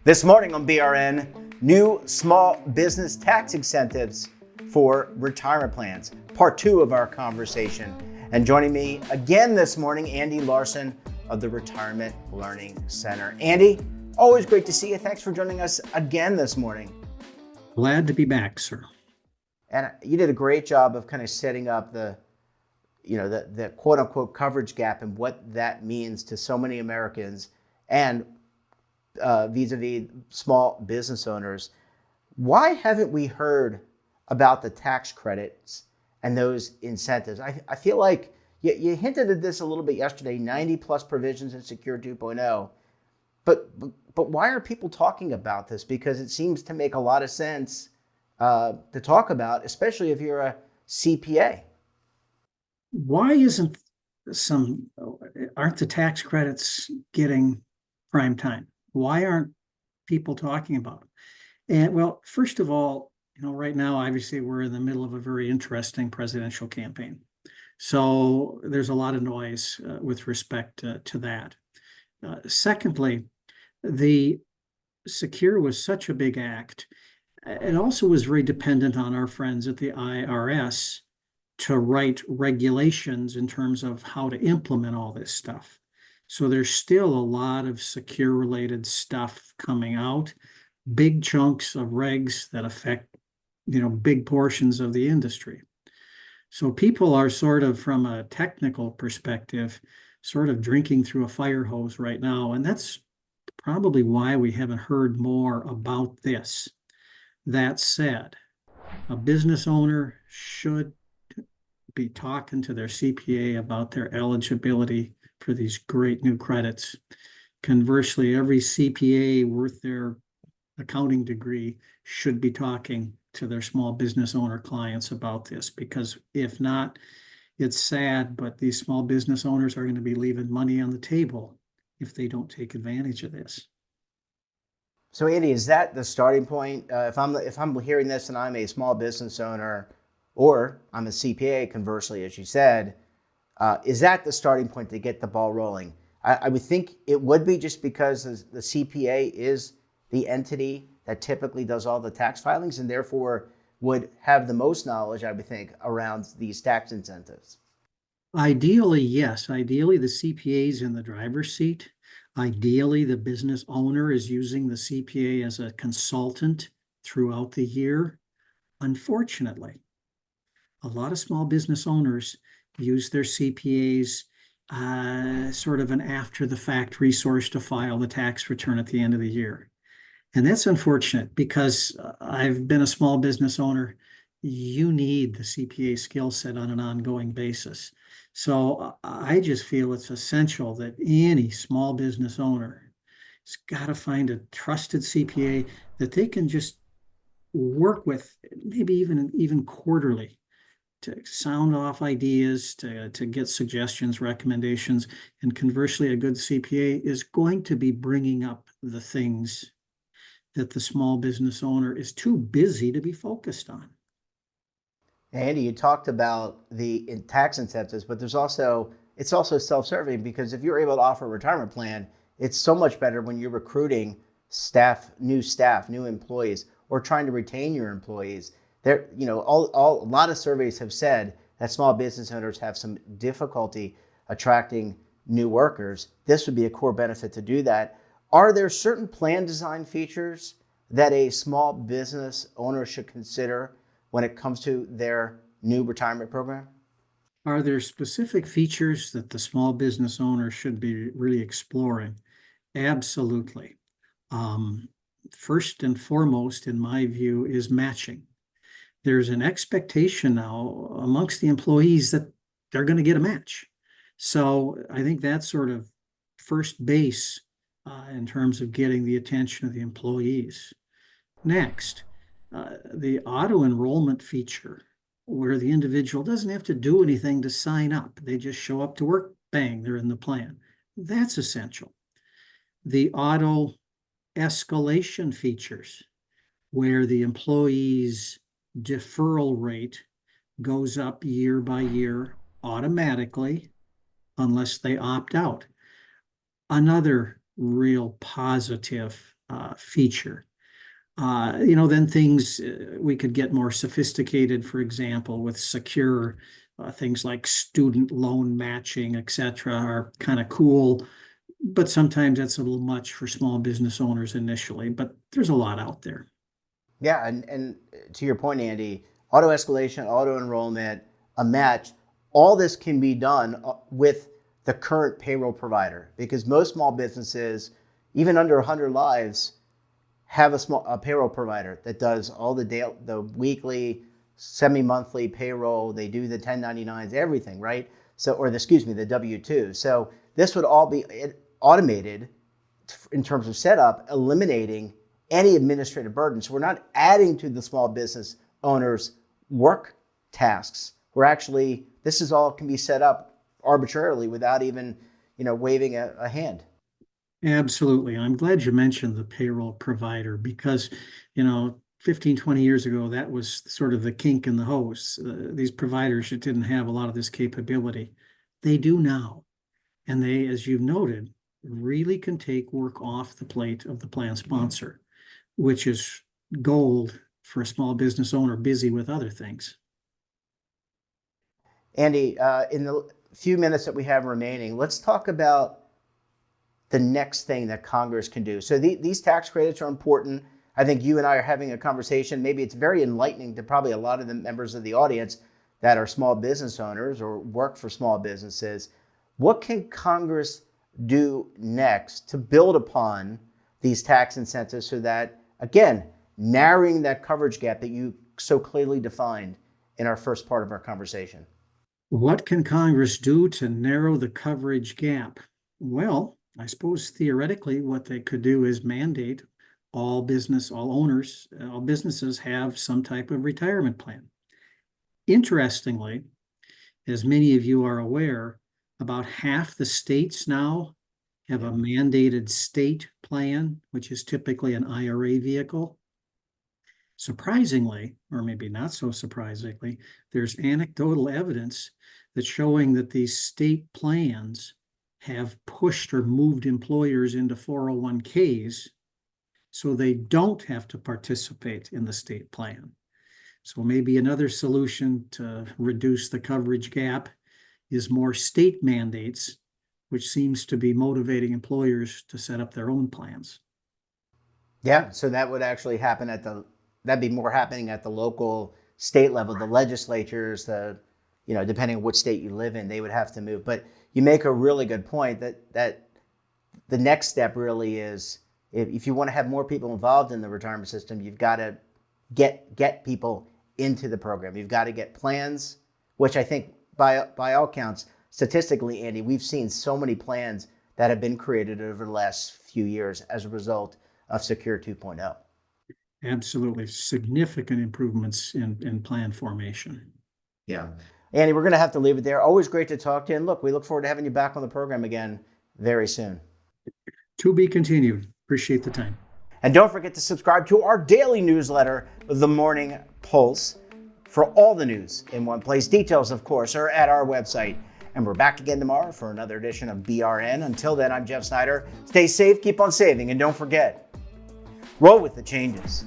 This morning on BRN, new small business tax incentives for retirement plans. Part two of our conversation. And joining me again this morning, Andy Larson of the Retirement Learning Center. Andy, always great to see you. Thanks for joining us again this morning. Glad to be back, sir. And you did a great job of kind of setting up the quote unquote coverage gap and what that means to so many Americans and vis-a-vis small business owners. Why haven't we heard about the tax credits and those incentives? I feel like you hinted at this a little bit yesterday, 90 plus provisions in Secure 2.0, but why are people talking about this? Because it seems to make a lot of sense to talk about, especially if you're a CPA. Why aren't the tax credits getting prime time? Why aren't people talking about it? And well, first of all, right now, obviously, we're in the middle of a very interesting presidential campaign. So there's a lot of noise with respect to that. Secondly, the Secure was such a big act. It also was very dependent on our friends at the IRS to write regulations in terms of how to implement all this stuff. So there's still a lot of Secure related stuff coming out, big chunks of regs that affect, big portions of the industry. So people are sort of, from a technical perspective, sort of drinking through a fire hose right now. And that's probably why we haven't heard more about this. That said, a business owner should be talking to their CPA about their eligibility for these great new credits. Conversely, every CPA worth their accounting degree should be talking to their small business owner clients about this, because if not, it's sad, but these small business owners are going to be leaving money on the table if they don't take advantage of this. So Andy, is that the starting point? If I'm hearing this and I'm a small business owner, or I'm a CPA, conversely, as you said, is that the starting point to get the ball rolling? I would think it would be, just because the CPA is the entity that typically does all the tax filings and therefore would have the most knowledge, I would think, around these tax incentives. Ideally, yes. Ideally, the CPA is in the driver's seat. Ideally, the business owner is using the CPA as a consultant throughout the year. Unfortunately, a lot of small business owners use their CPAs sort of an after-the-fact resource to file the tax return at the end of the year. And that's unfortunate, because I've been a small business owner. You need the CPA skill set on an ongoing basis. So I just feel it's essential that any small business owner has got to find a trusted CPA that they can just work with, maybe even quarterly, to sound off ideas, to get suggestions, recommendations. And conversely, a good CPA is going to be bringing up the things that the small business owner is too busy to be focused on. Andy, you talked about the tax incentives, but it's also self-serving, because if you're able to offer a retirement plan, it's so much better when you're recruiting new employees, or trying to retain your employees. A lot of surveys have said that small business owners have some difficulty attracting new workers. This would be a core benefit to do that. Are there certain plan design features that a small business owner should consider when it comes to their new retirement program? Are there specific features that the small business owner should be really exploring? Absolutely. First and foremost, in my view, is matching. There's an expectation now amongst the employees that they're going to get a match. So I think that's sort of first base in terms of getting the attention of the employees. Next, the auto enrollment feature, where the individual doesn't have to do anything to sign up. They just show up to work, bang, they're in the plan. That's essential. The auto escalation features, where the employee's deferral rate goes up year by year automatically unless they opt out. Another real positive feature. Then things we could get more sophisticated, for example, with secure things like student loan matching, etc., are kind of cool, but sometimes that's a little much for small business owners initially. But there's a lot out there. Yeah, and to your point, Andy, auto escalation, auto enrollment, a match, all this can be done with the current payroll provider because most small businesses, even under 100 lives, have a payroll provider that does all the weekly, semi-monthly payroll. They do the 1099s, everything, right? So, the W-2. So this would all be automated in terms of setup, eliminating any administrative burden. So we're not adding to the small business owners' work tasks. This is all can be set up arbitrarily without even, waving a hand. Absolutely. I'm glad you mentioned the payroll provider because, 15, 20 years ago, that was sort of the kink in the hose. These providers that didn't have a lot of this capability. They do now. And they, as you've noted, really can take work off the plate of the plan sponsor, which is gold for a small business owner busy with other things. Andy, in the few minutes that we have remaining, let's talk about the next thing that Congress can do. So these tax credits are important. I think you and I are having a conversation. Maybe it's very enlightening to probably a lot of the members of the audience that are small business owners or work for small businesses. What can Congress do next to build upon these tax incentives so that, again, narrowing that coverage gap that you so clearly defined in our first part of our conversation? What can Congress do to narrow the coverage gap? Well, I suppose theoretically, what they could do is mandate all businesses have some type of retirement plan. Interestingly, as many of you are aware, about half the states now have a mandated state plan, which is typically an IRA vehicle. Surprisingly, or maybe not so surprisingly, there's anecdotal evidence that's showing that these state plans have pushed or moved employers into 401ks so they don't have to participate in the state plan. So maybe another solution to reduce the coverage gap is more state mandates, which seems to be motivating employers to set up their own plans. Yeah, so that would actually that'd be more happening at the local state level, the legislatures, depending on which state you live in, they would have to move. But you make a really good point that the next step really is if you want to have more people involved in the retirement system, you've got to get people into the program. You've got to get plans, which I think by all counts, statistically, Andy, we've seen so many plans that have been created over the last few years as a result of Secure 2.0. Absolutely. Significant improvements in plan formation. Yeah. Andy, we're going to have to leave it there. Always great to talk to you. And look, we look forward to having you back on the program again very soon. To be continued. Appreciate the time. And don't forget to subscribe to our daily newsletter, The Morning Pulse, for all the news in one place. Details, of course, are at our website. And we're back again tomorrow for another edition of BRN. Until then, I'm Jeff Snyder. Stay safe, keep on saving, and don't forget, roll with the changes.